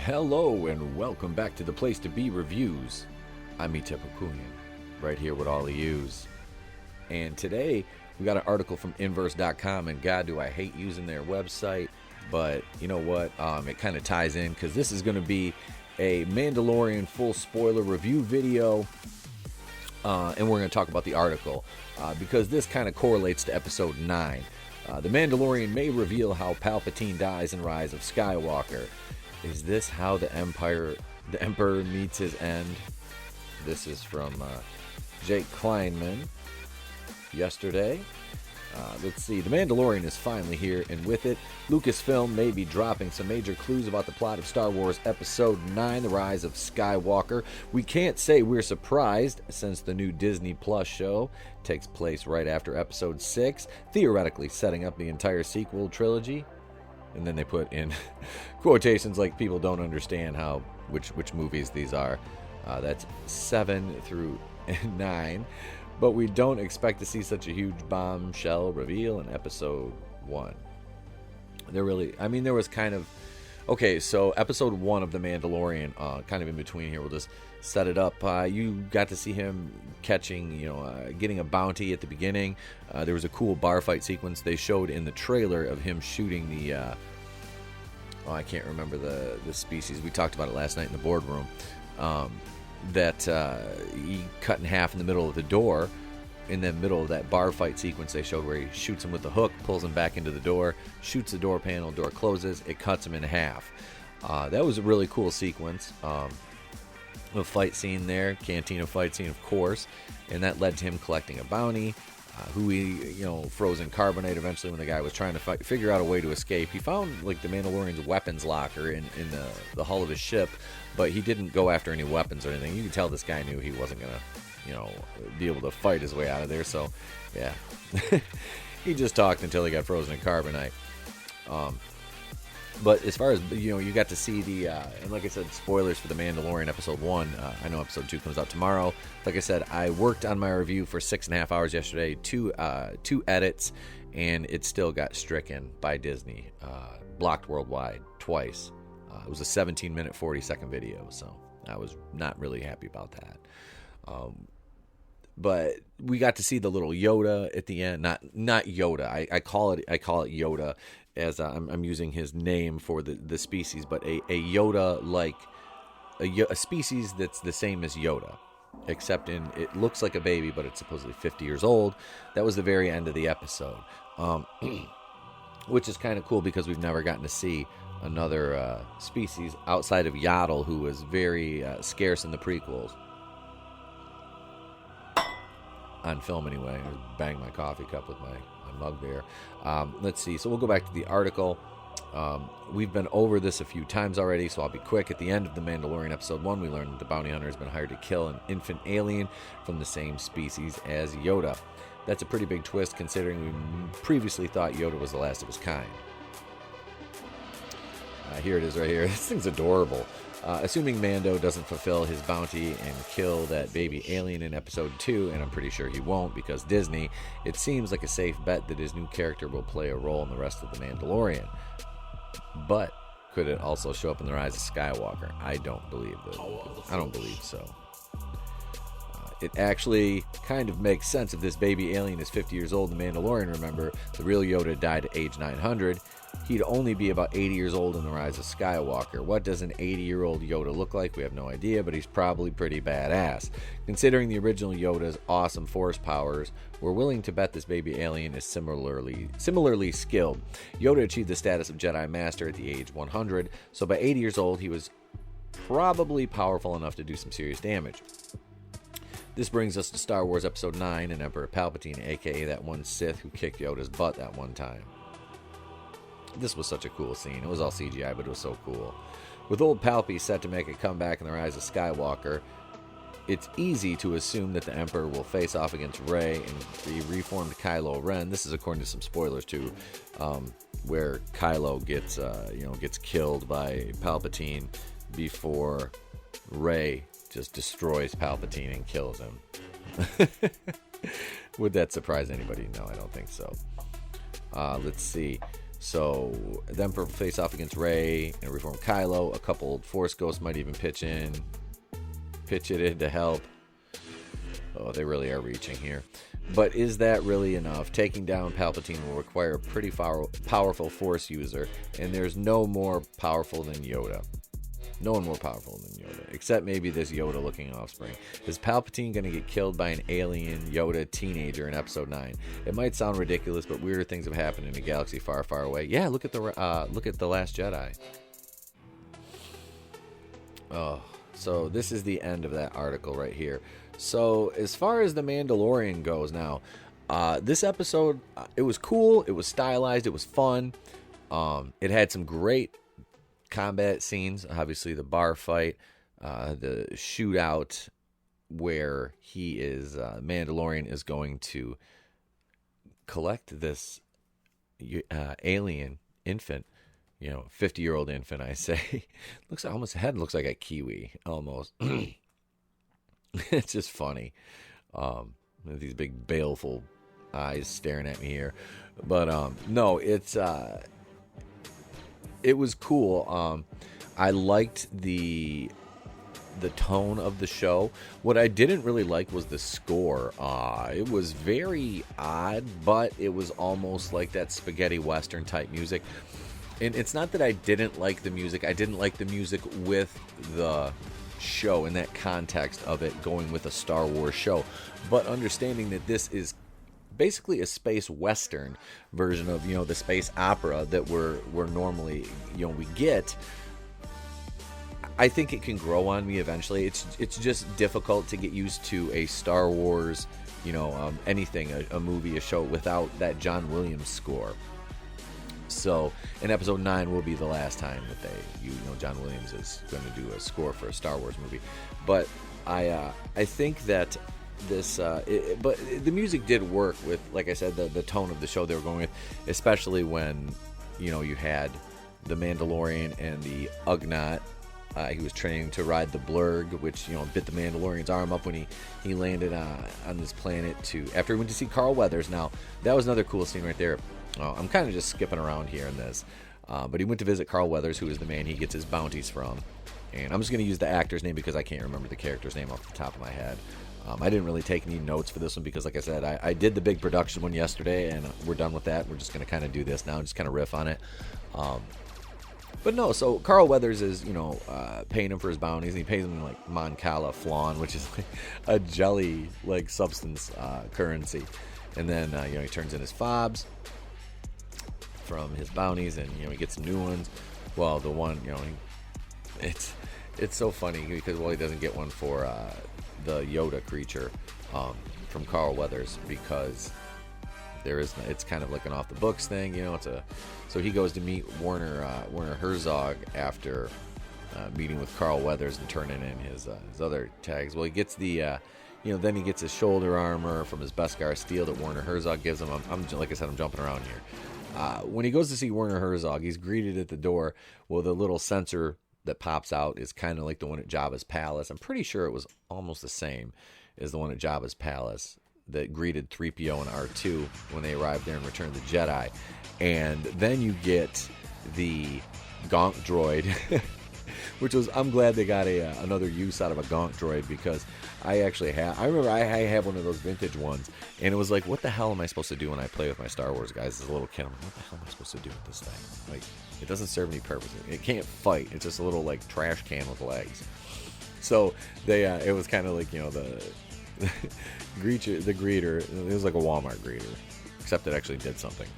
Hello and welcome back to the place to be reviews. I'm Itepukuyan, right here with all the yous. And today we got an article from Inverse.com, and God, do I hate using their website, but you know what? It kind of ties in because this is going to be a Mandalorian full spoiler review video, and we're going to talk about the article because this kind of correlates to Episode 9. The Mandalorian may reveal how Palpatine dies in Rise of Skywalker. Is this how the Emperor meets his end? This is from Jake Kleinman yesterday. Let's see. The Mandalorian is finally here, and with it, Lucasfilm may be dropping some major clues about the plot of Star Wars Episode 9, The Rise of Skywalker. We can't say we're surprised, since the new Disney Plus show takes place right after Episode 6, theoretically setting up the entire sequel trilogy. And then they put in quotations like people don't understand which movies these are. That's 7 through 9. But we don't expect to see such a huge bombshell reveal in Episode 1. There was kind of... Okay, so Episode 1 of The Mandalorian, kind of in between here, we'll just set it up. You got to see him catching, getting a bounty at the beginning. There was a cool bar fight sequence they showed in the trailer of him shooting the... I can't remember the species. We talked about it last night in the boardroom. That he cut in half in the middle of the door, in the middle of that bar fight sequence they showed where he shoots him with the hook, pulls him back into the door, shoots the door panel, door closes, it cuts him in half. That was a really cool sequence. A fight scene there, cantina fight scene, of course, and that led to him collecting a bounty. Who he, froze in carbonite eventually when the guy was trying to figure out a way to escape. He found, the Mandalorian's weapons locker in the hull of his ship, but he didn't go after any weapons or anything. You could tell this guy knew he wasn't going to, be able to fight his way out of there, so, yeah. He just talked until he got frozen in carbonite. But as far as, you got to see the, and like I said, spoilers for The Mandalorian Episode 1. I know Episode 2 comes out tomorrow. Like I said, I worked on my review for 6.5 hours yesterday, two edits, and it still got stricken by Disney, blocked worldwide twice. It was a 17-minute, 40-second video, so I was not really happy about that. But we got to see the little Yoda at the end. Not Yoda. I call it Yoda, as I'm using his name for the species, but a Yoda, like a species that's the same as Yoda, except it looks like a baby, but it's supposedly 50 years old. That was the very end of the episode, which is kind of cool because we've never gotten to see another species outside of Yaddle, who was very scarce in the prequels. On film anyway. I banged my coffee cup with my mug there. Let's see. So we'll go back to the article. We've been over this a few times already, so I'll be quick. At the end of The Mandalorian Episode 1, we learned that the bounty hunter has been hired to kill an infant alien from the same species as Yoda. That's a pretty big twist, considering we previously thought Yoda was the last of his kind. Here it is right here. This thing's adorable. Assuming Mando doesn't fulfill his bounty and kill that baby alien in Episode 2, and I'm pretty sure he won't because Disney, it seems like a safe bet that his new character will play a role in the rest of The Mandalorian. But could it also show up in The Rise of Skywalker? I don't believe so. It actually kind of makes sense if this baby alien is 50 years old. The Mandalorian, remember, the real Yoda died at age 900. He'd only be about 80 years old in The Rise of Skywalker. What does an 80-year-old Yoda look like? We have no idea, but he's probably pretty badass. Considering the original Yoda's awesome force powers, we're willing to bet this baby alien is similarly skilled. Yoda achieved the status of Jedi Master at the age 100, so by 80 years old, he was probably powerful enough to do some serious damage. This brings us to Star Wars Episode 9 and Emperor Palpatine, aka that one Sith who kicked Yoda's butt that one time. This was such a cool scene. It was all CGI, but it was so cool. With old Palpy set to make a comeback in The Rise of Skywalker, it's easy to assume that the Emperor will face off against Rey and the reformed Kylo Ren. This is according to some spoilers too, where Kylo gets killed by Palpatine before Rey just destroys Palpatine and kills him. Would that surprise anybody? No, I don't think so. Let's see. So them face off against Rey and reform Kylo. A couple old Force ghosts might even pitch it in to help. Oh, they really are reaching here. But is that really enough? Taking down Palpatine will require a pretty powerful Force user, and there's no more powerful than Yoda. No one more powerful than Yoda, except maybe this Yoda-looking offspring. Is Palpatine going to get killed by an alien Yoda teenager in Episode 9? It might sound ridiculous, but weirder things have happened in a galaxy far, far away. Yeah, look at the Last Jedi. Oh, so this is the end of that article right here. So as far as The Mandalorian goes now, this episode, it was cool, it was stylized, it was fun. It had some great combat scenes, obviously the bar fight, the shootout where Mandalorian is going to collect this alien infant, 50-year-old infant, I say. Looks almost, head looks like a kiwi, almost. It's just funny. These big baleful eyes staring at me here. But no, it was cool. I liked the tone of the show. What I didn't really like was the score. It was very odd, but it was almost like that spaghetti western type music. And it's not that I didn't like the music. I didn't like the music with the show in that context of it going with a Star Wars show. But understanding that this is basically a space western version of the space opera that we're normally we get, I think it can grow on me eventually. It's just difficult to get used to a Star Wars anything, a movie, a show without that John Williams score. So in Episode 9 will be the last time that John Williams is going to do a score for a Star Wars movie. But I think that this but the music did work with, like I said, the tone of the show they were going with, especially when you had the Mandalorian and the Ugnaught. He was training to ride the Blurg, which bit the Mandalorian's arm up when he landed on this planet after he went to see Carl Weathers. Now that was another cool scene right there. I'm kind of just skipping around here in this, but he went to visit Carl Weathers, who is the man he gets his bounties from. And I'm just going to use the actor's name because I can't remember the character's name off the top of my head. I didn't really take any notes for this one because, like I said, I did the big production one yesterday, and we're done with that. We're just going to kind of do this now and just kind of riff on it. But no, so Carl Weathers is, paying him for his bounties, and he pays him like Mon Cala flan, which is like a jelly like substance currency. And then he turns in his fobs from his bounties, and he gets some new ones. Well, the one it's so funny because he doesn't get one for the Yoda creature from Carl Weathers because it's kind of like an off the books thing, so he goes to meet Werner Herzog after meeting with Carl Weathers and turning in his other tags. Well, he gets the then he gets his shoulder armor from his Beskar steel that Werner Herzog gives him. I'm like I said, I'm jumping around here. When he goes to see Werner Herzog, he's greeted at the door. Well, the little sensor that pops out is kind of like the one at Jabba's palace. I'm pretty sure it was almost the same as the one at Jabba's palace that greeted 3PO and R2 when they arrived there in Return of the Jedi. And then you get the Gonk droid, which was, I'm glad they got another use out of a Gonk droid, because I remember I have one of those vintage ones, and it was like, what the hell am I supposed to do when I play with my Star Wars guys as a little kid? I'm like, what the hell am I supposed to do with this thing? Like, it doesn't serve any purpose. It can't fight. It's just a little like trash can with legs. So it was kind of like, the greeter, it was like a Walmart greeter, except it actually did something.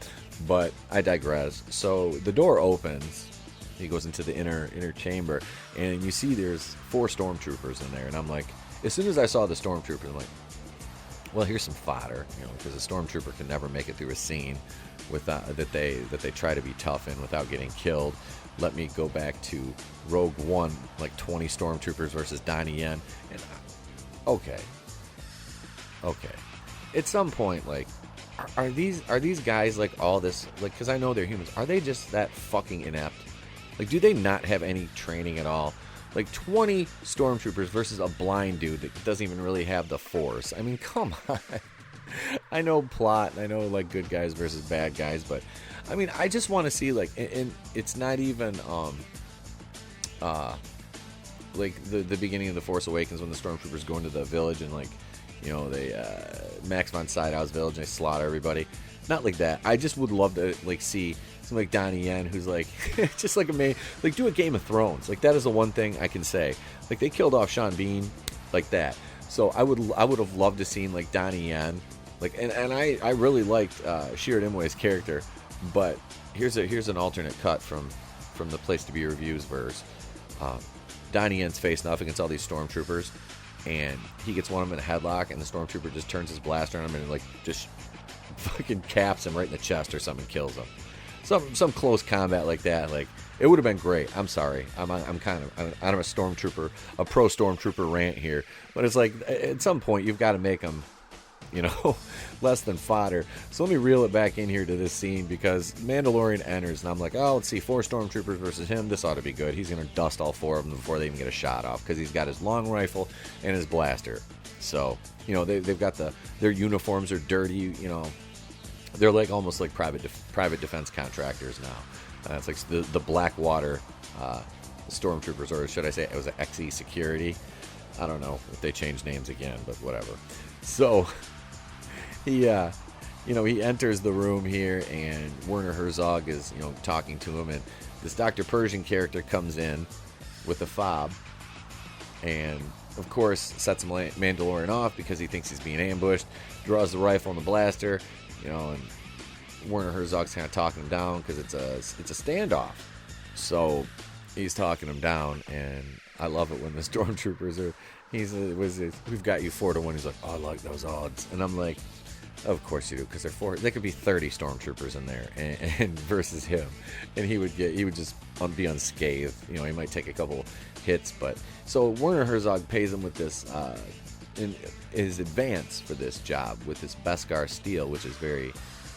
But I digress. So the door opens, he goes into the inner chamber, and you see there's 4 stormtroopers in there, and I'm like, as soon as I saw the stormtroopers, I'm like, well, here's some fodder, because a stormtrooper can never make it through a scene with that they try to be tough in without getting killed. Let me go back to Rogue One, like 20 stormtroopers versus Donnie Yen, and okay. At some point, like, are these guys like all this, like, because I know they're humans, are they just that fucking inept? Like, do they not have any training at all? Like, 20 stormtroopers versus a blind dude that doesn't even really have the Force. I mean, come on. I know plot, and I know like good guys versus bad guys, but I mean, I just want to see like, and it's not even like the beginning of the Force Awakens when the stormtroopers go into the village and like, you know, they Max von Sydow's village and they slaughter everybody. Not like that. I just would love to like see something like Donnie Yen, who's like just like like do a Game of Thrones. Like that is the one thing I can say. Like they killed off Sean Bean like that. So I would have loved to seen like Donnie Yen. Like and I really liked Sheard Imwe's character, but here's an alternate cut from the Place to Be Reviews verse. Donnie Yen's facing off against all these stormtroopers, and he gets one of them in a headlock, and the stormtrooper just turns his blaster on him and like just fucking caps him right in the chest or something, kills him. Some close combat like that. Like it would have been great. I'm sorry. I'm kind of out of a pro stormtrooper rant here, but it's like at some point you've got to make them, you know, less than fodder. So let me reel it back in here to this scene because Mandalorian enters, and I'm like, oh, let's see, 4 stormtroopers versus him. This ought to be good. He's going to dust all 4 of them before they even get a shot off because he's got his long rifle and his blaster. So, you know, they've got their uniforms are dirty, you know. They're like almost like private defense contractors now. It's like the Blackwater stormtroopers, or should I say it was an XE Security. I don't know if they changed names again, but whatever. So he enters the room here, and Werner Herzog is, you know, talking to him, and this Dr. Persian character comes in with a fob, and of course sets Mandalorian off because he thinks he's being ambushed. Draws the rifle and the blaster, you know, and Werner Herzog's kind of talking him down because it's a standoff. So he's talking him down, and I love it when the stormtroopers are. We've got you 4-1. He's like, oh, I like those odds, and I'm like, of course you do, because there could be 30 stormtroopers in there, and versus him, and he would just be unscathed. You know, he might take a couple hits, but so Werner Herzog pays him with this in his advance for this job with this Beskar steel, which is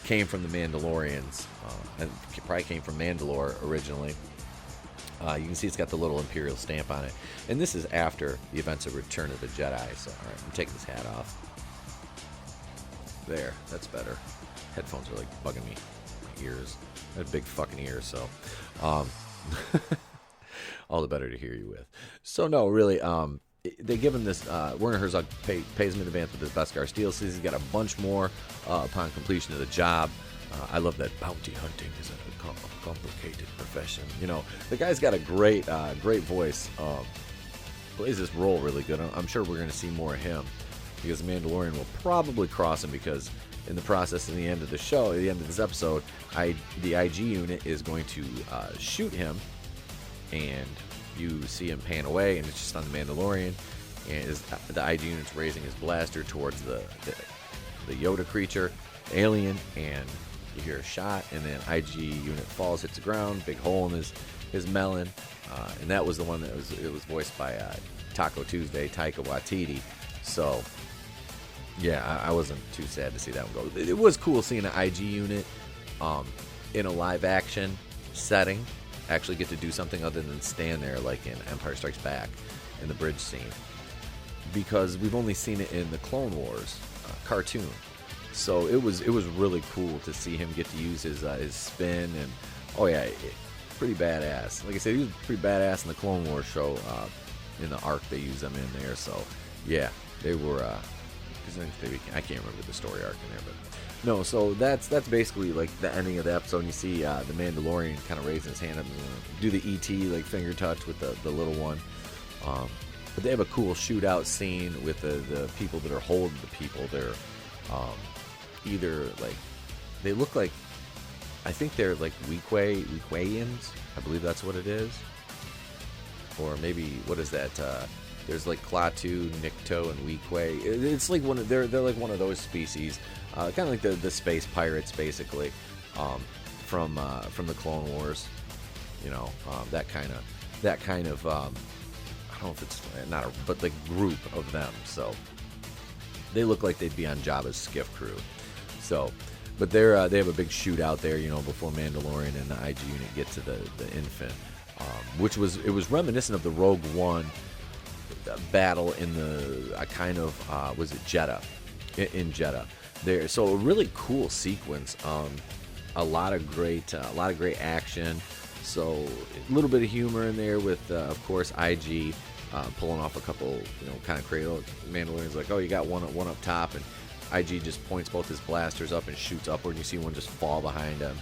came from the Mandalorians, and probably came from Mandalore originally. You can see it's got the little Imperial stamp on it. And this is after the events of Return of the Jedi. So, alright, I'm taking this hat off. There, that's better. Headphones are like bugging me. My ears. I have big fucking ears, so. All the better to hear you with. So, no, really, they give him this. Werner Herzog pays him in advance with this Beskar steel. Says he's got a bunch more upon completion of the job. I love that bounty hunting is a complicated profession. You know, the guy's got a great voice. Plays this role really good. I'm sure we're going to see more of him because the Mandalorian will probably cross him because in the process, in the end of the show, at the end of this episode, the IG unit is going to shoot him, and you see him pan away, and it's just on the Mandalorian, and the IG unit's raising his blaster towards the Yoda creature, alien, and you hear a shot, and then IG unit falls, hits the ground, big hole in his melon, and that was the one that was voiced by Taco Tuesday, Taika Waititi. So yeah, I wasn't too sad to see that one go. It was cool seeing an IG unit in a live action setting actually get to do something other than stand there like in Empire Strikes Back in the bridge scene, because we've only seen it in the Clone Wars cartoon. So it was really cool to see him get to use his spin, and pretty badass. Like I said, he was pretty badass in the Clone Wars show. In the arc, they used them in there. So yeah, they were. I can't remember the story arc in there, but no. So that's basically like the ending of the episode. And you see the Mandalorian kind of raising his hand up and do the ET like finger touch with the little one. But they have a cool shootout scene with the people that are holding the people. They're either like, they look like, I think they're like Weequayans. I believe that's what it is. Or maybe, what is that? There's like Klaatu, Nikto, and Weequay. It's like they're like one of those species, kind of like the space pirates, basically, from the Clone Wars. You know, that kind of I don't know if it's but the group of them. So they look like they'd be on Jabba's skiff crew. So, but they have a big shootout there, you know, before Mandalorian and the IG unit get to the infant, which was reminiscent of the Rogue One battle in the was it Jeddah, in Jeddah. there. So a really cool sequence. A lot of great action. So a little bit of humor in there with, of course, IG pulling off a couple, kind of crazy. Mandalorian's like, oh, you got one up top, and IG just points both his blasters up and shoots upward. And you see one just fall behind him.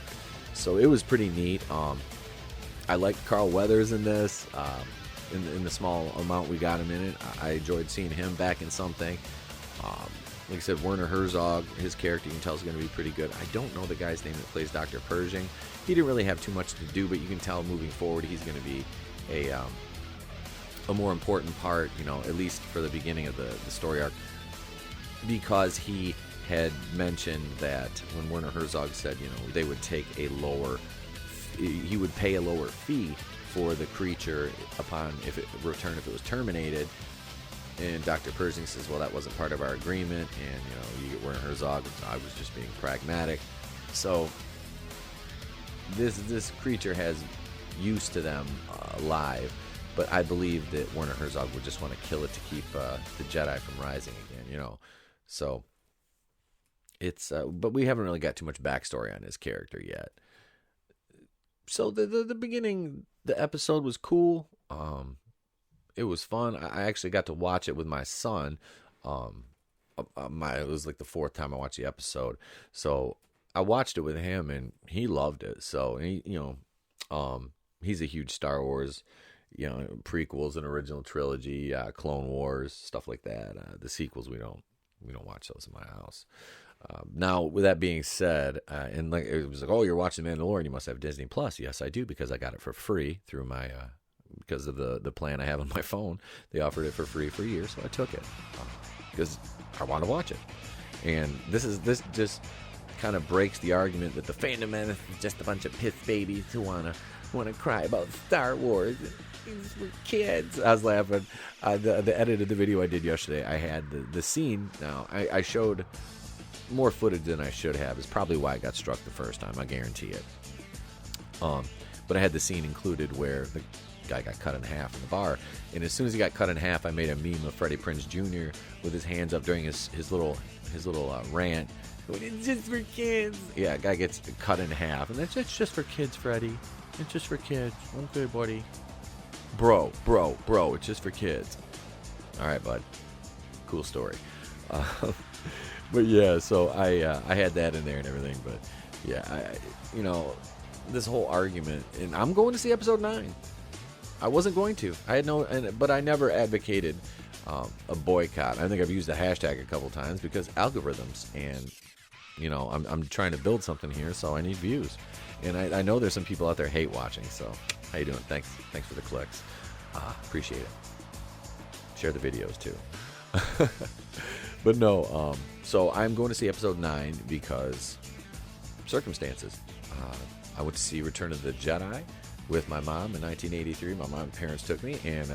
So it was pretty neat. I liked Carl Weathers in this. In the small amount we got him in it, I enjoyed seeing him back in something. Like I said, Werner Herzog, his character, you can tell is going to be pretty good. I don't know the guy's name that plays Dr. Pershing. He didn't really have too much to do, but you can tell moving forward he's going to be a more important part, at least for the beginning of the story arc, because he had mentioned that when Werner Herzog said, they would take he would pay a lower fee for the creature upon if it was terminated. And Dr. Pershing says, well, that wasn't part of our agreement. And, you get Werner Herzog, I was just being pragmatic. So this creature has use to them alive. But I believe that Werner Herzog would just want to kill it to keep the Jedi from rising again, So it's, but we haven't really got too much backstory on his character yet. So the beginning, the episode was cool. It was fun. I actually got to watch it with my son. It was like the fourth time I watched the episode. So I watched it with him, and he loved it. So he's a huge Star Wars, prequels and original trilogy, Clone Wars, stuff like that. The sequels we don't watch those in my house. Now, with that being said, and like it was like, oh, you're watching Mandalorian, you must have Disney Plus. Yes, I do, because I got it for free through my because of the plan I have on my phone. They offered it for free for a year, so I took it because I want to watch it. And this just kind of breaks the argument that the fandom is just a bunch of piss babies who want to cry about Star Wars. These were kids. I was laughing. The edit of the video I did yesterday, I had the scene. Now I showed more footage than I should have. Is probably why I got struck the first time. I guarantee it. But I had the scene included where the guy got cut in half in the bar, and as soon as he got cut in half, I made a meme of Freddie Prinze Jr. with his hands up during his little rant. It's just for kids. Yeah, guy gets cut in half, and it's just for kids, Freddie. It's just for kids. Okay, buddy. Bro, it's just for kids. All right, bud. Cool story. But yeah, so I had that in there and everything. But yeah, this whole argument, and I'm going to see episode 9. I wasn't going to. But I never advocated a boycott. I think I've used the hashtag a couple times because algorithms, and I'm trying to build something here, so I need views. And I know there's some people out there hate watching. So how you doing? Thanks for the clicks. Appreciate it. Share the videos too. But no, so I'm going to see episode 9 because circumstances. I went to see Return of the Jedi with my mom in 1983. My mom and parents took me, and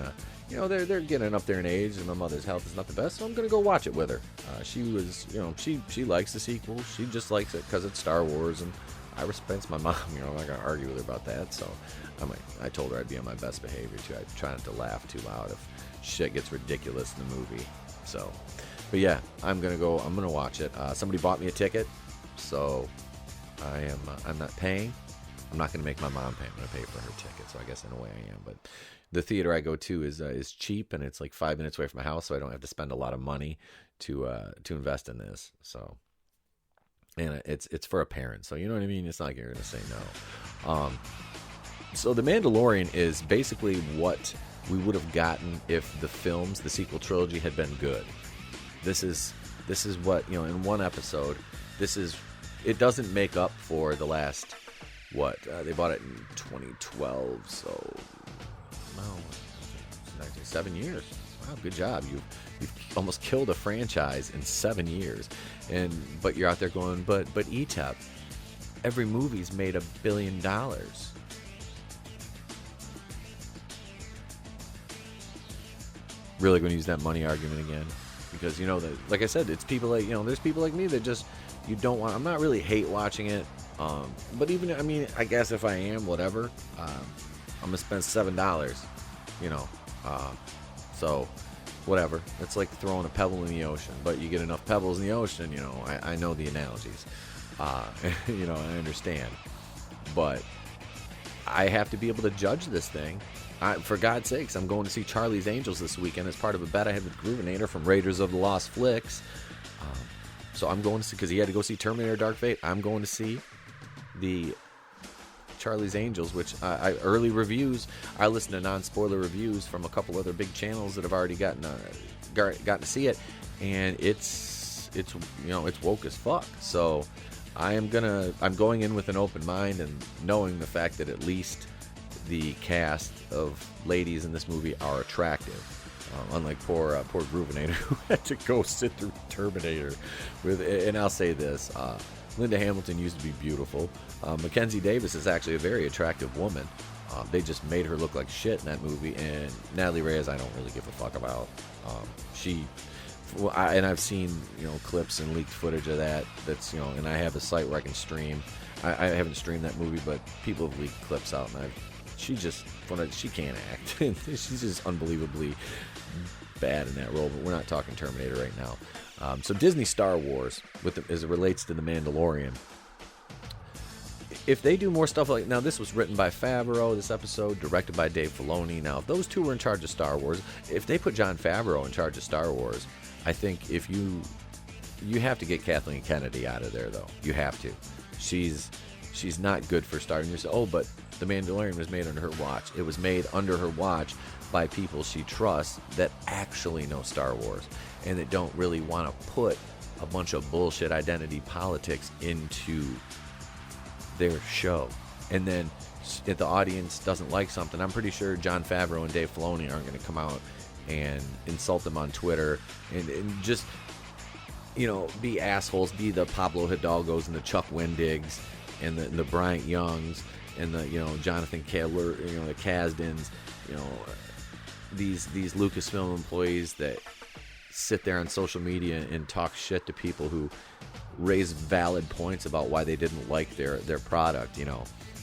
they're getting up there in age, and my mother's health is not the best, so I'm going to go watch it with her. She was, she likes the sequel. She just likes it because it's Star Wars, and I respect my mom. I'm not going to argue with her about that. So I told her I'd be on my best behavior too. I try not to laugh too loud if shit gets ridiculous in the movie. So, but yeah, I'm going to watch it. Somebody bought me a ticket, so I'm not paying. I'm not going to make my mom pay. I'm going to pay for her ticket. So I guess in a way I am. But the theater I go to is cheap, and it's like 5 minutes away from my house, so I don't have to spend a lot of money to invest in this. So, and it's for a parent, so you know what I mean. It's not like you're going to say no. So the Mandalorian is basically what we would have gotten if the sequel trilogy had been good. This is what, in one episode, it doesn't make up for the last. They bought it in 2012, so 7 years. Wow, good job. You've almost killed a franchise in 7 years, but you're out there going, but ETEP, every movie's made $1 billion. Really going to use that money argument again, because that, like I said, it's people like there's people like me that just you don't want. I'm not really hate watching it. But even, I guess if I am, whatever, I'm going to spend $7, so whatever. It's like throwing a pebble in the ocean, but you get enough pebbles in the ocean, I know the analogies. I understand. But I have to be able to judge this thing. For God's sakes, I'm going to see Charlie's Angels this weekend as part of a bet I had with Groovinator from Raiders of the Lost Flicks. So I'm going to see, because he had to go see Terminator Dark Fate, I'm going to see the Charlie's Angels, which early reviews, I listen to non-spoiler reviews from a couple other big channels that have already gotten to see it, and it's woke as fuck. So I'm going in with an open mind and knowing the fact that at least the cast of ladies in this movie are attractive. Unlike poor Groovinator, who had to go sit through Terminator and I'll say this, Linda Hamilton used to be beautiful. Mackenzie Davis is actually a very attractive woman. They just made her look like shit in that movie. And Natalie Reyes, I don't really give a fuck about. I've seen clips and leaked footage of that. That's and I have a site where I can stream. I haven't streamed that movie, but people have leaked clips out, and she can't act. She's just unbelievably bad in that role. But we're not talking Terminator right now. So Disney Star Wars, as it relates to The Mandalorian, if they do more stuff like, now this was written by Favreau, this episode, directed by Dave Filoni. Now, if those two were in charge of Star Wars, if they put Jon Favreau in charge of Star Wars, I think if you have to get Kathleen Kennedy out of there, though. You have to. She's not good for starting. You say, but The Mandalorian was made under her watch. It was made under her watch by people she trusts that actually know Star Wars and that don't really want to put a bunch of bullshit identity politics into their show. And then if the audience doesn't like something, I'm pretty sure Jon Favreau and Dave Filoni aren't going to come out and insult them on Twitter and just be assholes, be the Pablo Hidalgos and the Chuck Wendigs and the Bryant Youngs and the Jonathan Keller, the Kasdans, these Lucasfilm employees that sit there on social media and talk shit to people who raise valid points about why they didn't like their product.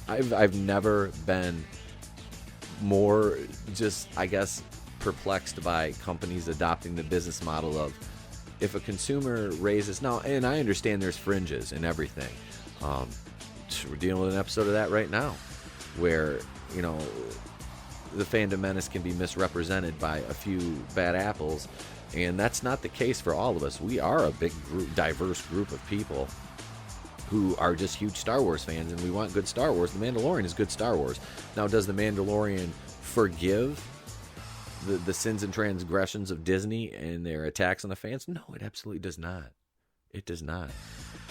I've never been more just, I guess, perplexed by companies adopting the business model of, if a consumer raises, now, and I understand there's fringes and everything. We're dealing with an episode of that right now where the fandom menace can be misrepresented by a few bad apples, and that's not the case for all of us. We are a big group, diverse group of people who are just huge Star Wars fans, and we want good Star Wars. The Mandalorian is good Star Wars. Now, does The Mandalorian forgive the sins and transgressions of Disney and their attacks on the fans? No, it absolutely does not. It does not.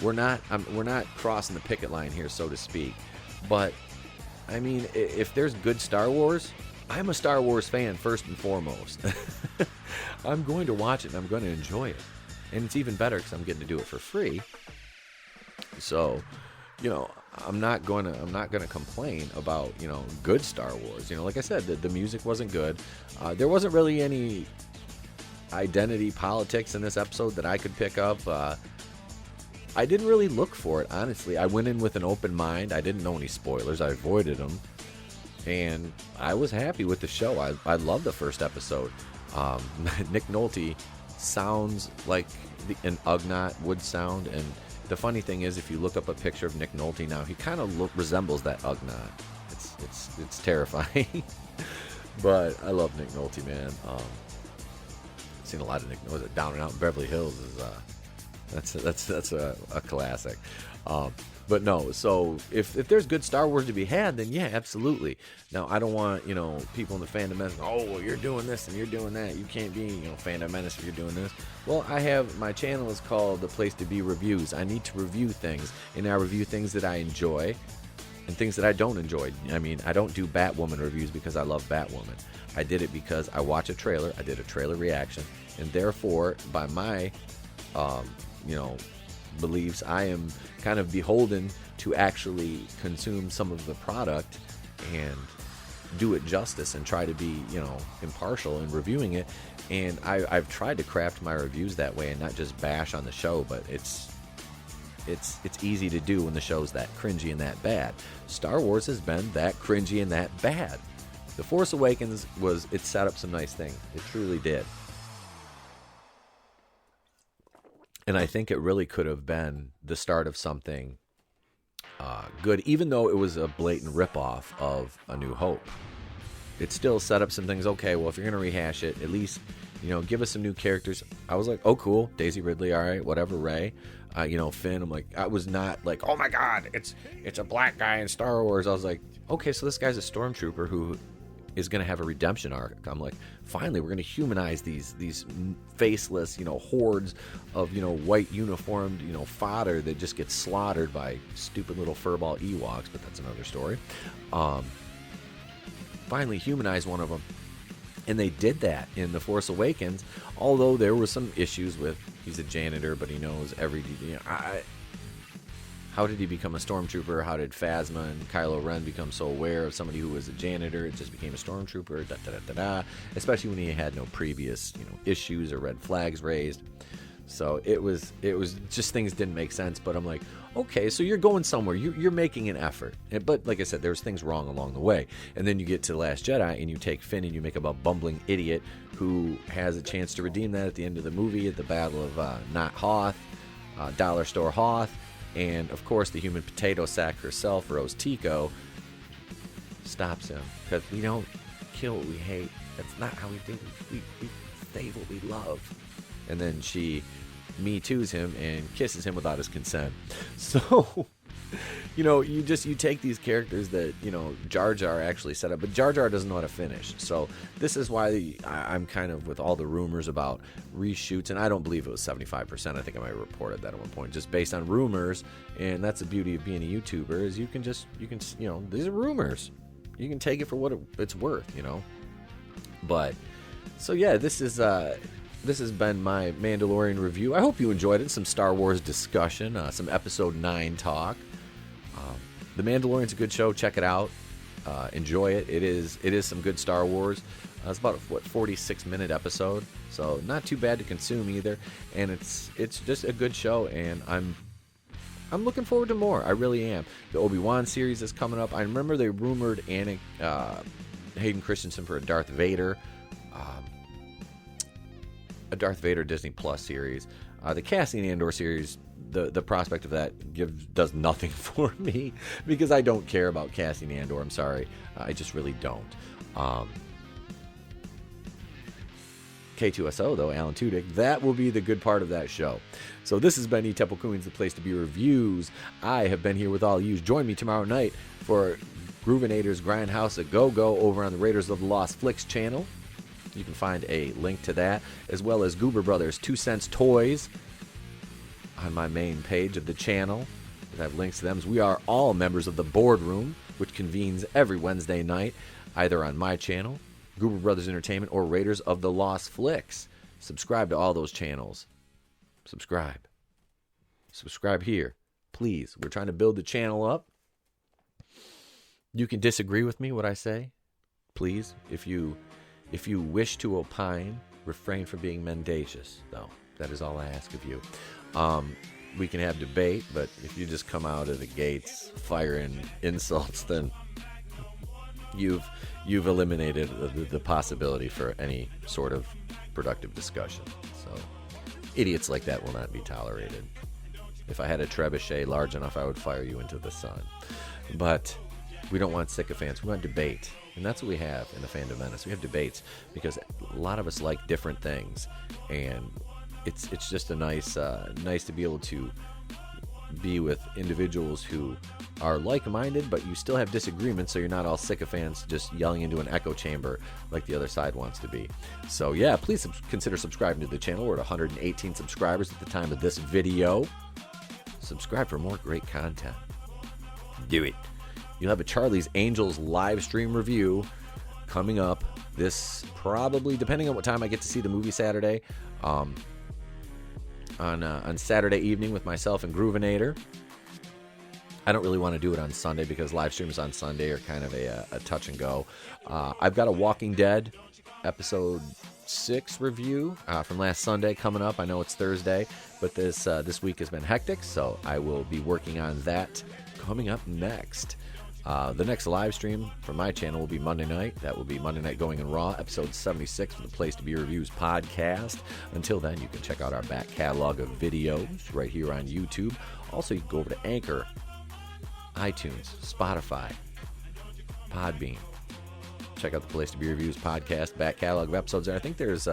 We're not crossing the picket line here, so to speak. But I mean, if there's good Star Wars, I'm a Star Wars fan first and foremost. I'm going to watch it and I'm going to enjoy it, and it's even better because I'm getting to do it for free. So, I'm not going to complain about good Star Wars. Like I said, the music wasn't good. There wasn't really any identity politics in this episode that I could pick up. I didn't really look for it, honestly. I went in with an open mind. I didn't know any spoilers. I avoided them. And I was happy with the show. I love the first episode. Nick Nolte sounds like an Ugnaught would sound. And the funny thing is, if you look up a picture of Nick Nolte now, he kind of resembles that Ugnaught. It's terrifying. But I love Nick Nolte, man. I've seen a lot of Nick Nolte. Down and Out in Beverly Hills is... That's a classic. But no, so if there's good Star Wars to be had, then yeah, absolutely. Now, I don't want, people in the fandom menace, well, you're doing this and you're doing that. You can't be, fandom menace if you're doing this. Well, my channel is called The Place to Be Reviews. I need to review things, and I review things that I enjoy and things that I don't enjoy. I mean, I don't do Batwoman reviews because I love Batwoman. I did it because I watch a trailer. I did a trailer reaction, and therefore, by my beliefs, I am kind of beholden to actually consume some of the product and do it justice and try to be, impartial in reviewing it. And I've tried to craft my reviews that way and not just bash on the show, but it's easy to do when the show's that cringy and that bad. Star Wars has been that cringy and that bad. The Force Awakens it set up some nice things. It truly did. And I think it really could have been the start of something good, even though it was a blatant ripoff of A New Hope. It still set up some things. Okay, well, if you're going to rehash it, at least, give us some new characters. I was like, oh, cool. Daisy Ridley, all right, whatever, Rey. Finn, I'm like, I was not like, oh my God, it's a black guy in Star Wars. I was like, okay, so this guy's a stormtrooper who is going to have a redemption arc. I'm like, finally, we're going to humanize these faceless, hordes of, white uniformed, fodder that just gets slaughtered by stupid little furball Ewoks, but that's another story. Finally humanize one of them. And they did that in The Force Awakens, although there were some issues with, he's a janitor, but he knows every, how did he become a stormtrooper? How did Phasma and Kylo Ren become so aware of somebody who was a janitor? It just became a stormtrooper, especially when he had no previous, issues or red flags raised. So it was just things didn't make sense. But I'm like, okay, so you're going somewhere. You're making an effort. But like I said, there's things wrong along the way. And then you get to Last Jedi and you take Finn and you make him a bumbling idiot who has a chance to redeem that at the end of the movie at the Battle of Not Hoth, Dollar Store Hoth. And, of course, the human potato sack herself, Rose Tico, stops him. Because we don't kill what we hate. That's not how we do. We save what we love. And then she Me Too's him and kisses him without his consent. So, you take these characters that, Jar Jar actually set up. But Jar Jar doesn't know how to finish. So this is why I'm kind of with all the rumors about reshoots. And I don't believe it was 75%. I think I might have reported that at one point. Just based on rumors. And that's the beauty of being a YouTuber is you can these are rumors. You can take it for what it's worth, But, so yeah, this has been my Mandalorian review. I hope you enjoyed it. Some Star Wars discussion, some Episode 9 talk. The Mandalorian's a good show. Check it out. Enjoy it. It is some good Star Wars. It's about 46-minute episode, so not too bad to consume either. And it's just a good show, and I'm looking forward to more. I really am. The Obi-Wan series is coming up. I remember they rumored Hayden Christensen for a Darth Vader Disney Plus series. The Cassian Andor series, the prospect of that does nothing for me because I don't care about Cassian Andor. I'm sorry. I just really don't. K2SO, though, Alan Tudyk, that will be the good part of that show. So this has been Etepokuin's The Place to Be Reviews. I have been here with all you. Join me tomorrow night for Groovinator's Grindhouse a Go-Go over on the Raiders of the Lost Flicks channel. You can find a link to that, as well as Goober Brothers 2 Cents Toys on my main page of the channel. I have links to them. We are all members of the Boardroom, which convenes every Wednesday night, either on my channel, Goober Brothers Entertainment, or Raiders of the Lost Flicks. Subscribe to all those channels. Subscribe here, please. We're trying to build the channel up. You can disagree with me, what I say. Please, if you wish to opine, refrain from being mendacious, though. That is all I ask of you. We can have debate, but if you just come out of the gates firing insults, then you've eliminated the possibility for any sort of productive discussion. So idiots like that will not be tolerated. If I had a trebuchet large enough, I would fire you into the sun. But we don't want sycophants. We want debate. And that's what we have in the Fandom Menace. We have debates because a lot of us like different things. And it's just a nice to be able to be with individuals who are like-minded, but you still have disagreements, so you're not all sycophants just yelling into an echo chamber like the other side wants to be. So yeah, please consider subscribing to the channel. We're at 118 subscribers at the time of this video. Subscribe for more great content. Do it. You'll have a Charlie's Angels live stream review coming up this, probably, depending on what time I get to see the movie Saturday, on Saturday evening with myself and Groovinator. I don't really want to do it on Sunday because live streams on Sunday are kind of a touch and go. I've got a Walking Dead episode 6 review from last Sunday coming up. I know it's Thursday, but this week has been hectic, so I will be working on that coming up next. The next live stream for my channel will be Monday night. That will be Monday Night Going in Raw, episode 76 of the Place to Be Reviews podcast. Until then, you can check out our back catalog of videos right here on YouTube. Also, you can go over to Anchor, iTunes, Spotify, Podbean. Check out the Place to Be Reviews podcast back catalog of episodes there. I think there's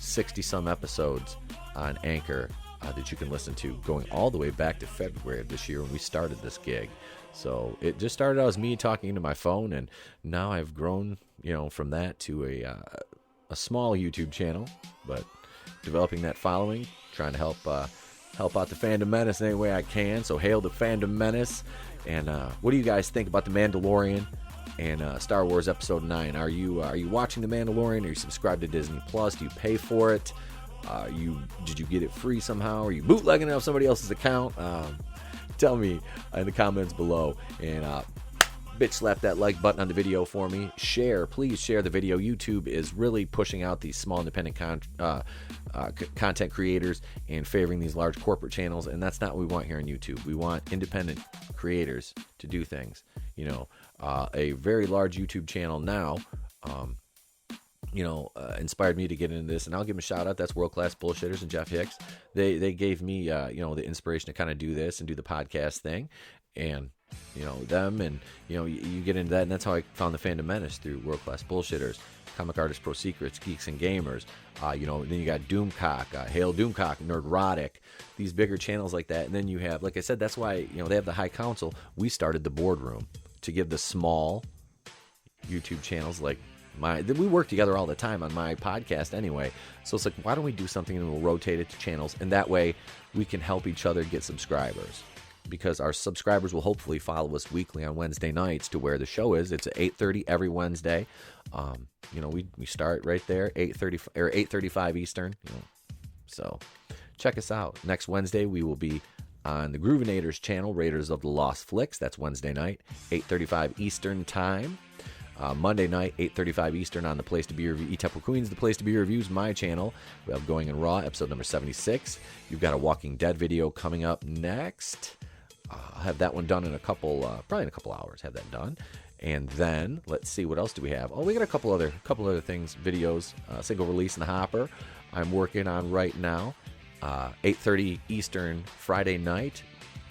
60-some episodes on Anchor that you can listen to, going all the way back to February of this year when we started this gig. So it just started out as me talking into my phone, and now I've grown, from that to a small YouTube channel, but developing that following, trying to help out the Fandom Menace any way I can. So hail the Fandom Menace. And what do you guys think about the Mandalorian and Star Wars Episode 9? Are you watching the Mandalorian? Are you subscribed to Disney Plus? Do you pay for it? Did you get it free somehow? Are you bootlegging it off somebody else's account? Tell me in the comments below. And bitch slap that like button on the video for me. Please share the video. YouTube is really pushing out these small independent content creators and favoring these large corporate channels, and that's not what we want here on YouTube. We want independent creators to do things. A very large YouTube channel now inspired me to get into this, and I'll give them a shout out. That's World Class Bullshitters and Jeff Hicks. They gave me the inspiration to kind of do this and do the podcast thing, and them, and you get into that, and that's how I found the Fandom Menace, through World Class Bullshitters, Comic Artist Pro Secrets, Geeks and Gamers. Then you got Doomcock, Hail Doomcock, Nerdrotic, these bigger channels like that. And then you have, like I said, that's why they have the High Council. We started the boardroom to give the small YouTube channels like we work together all the time on my podcast anyway. So it's like, why don't we do something and we'll rotate it to channels, and that way we can help each other get subscribers. Because our subscribers will hopefully follow us weekly on Wednesday nights to where the show is. It's at 8:30 every Wednesday. We start right there, 8:30 or 8:35 Eastern. So check us out. Next Wednesday we will be on the Groovinators channel, Raiders of the Lost Flicks. That's Wednesday night, 8:35 Eastern time. Monday night, 8:35 Eastern on the Place to Be Review. Etep Queens, the Place to Be Reviews, my channel. We have Going in Raw, episode number 76. You've got a Walking Dead video coming up next. I'll have that one done in probably in a couple hours. Have that done, and then let's see, what else do we have? Oh, we got a couple other things, videos, single release in the hopper. I'm working on right now. 8:30 Eastern Friday night,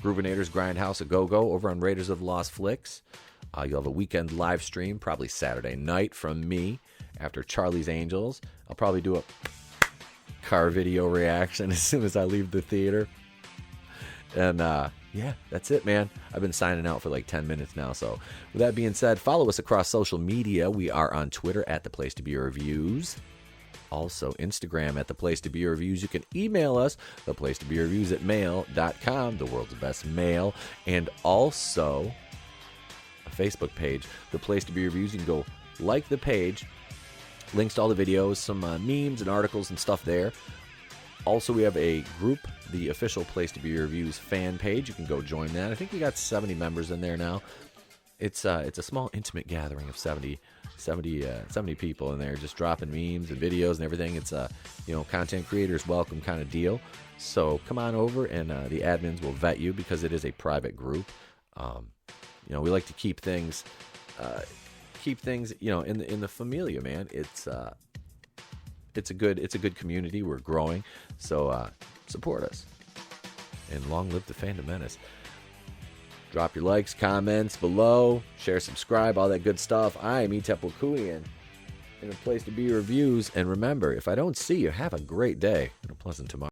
Groovinators Grindhouse a Go-Go over on Raiders of the Lost Flicks. You'll have a weekend live stream, probably Saturday night, from me after Charlie's Angels. I'll probably do a car video reaction as soon as I leave the theater. And yeah, that's it, man. I've been signing out for like 10 minutes now. So with that being said, follow us across social media. We are on Twitter at The Place to Be Reviews. Also, Instagram at The Place to Be Reviews. You can email us, theplacetobereviews@mail.com, the world's best mail. And also a Facebook page, The Place to Be Reviews. You can go like the page. Links to all the videos, some memes and articles and stuff there. Also, we have a group, the official Place to Be Reviews fan page. You can go join that. I think we got 70 members in there now. It's a small, intimate gathering of 70 people in there, just dropping memes and videos and everything. It's a content creators welcome kind of deal. So come on over, and the admins will vet you because it is a private group. We like to keep things in the familia, man. It's a good community. We're growing, so support us, and long live the Fandom Menace. Drop your likes, comments below, share, subscribe, all that good stuff. I'm Etep Kuian, in a Place to Be Reviews, and remember, if I don't see you, have a great day and a pleasant tomorrow.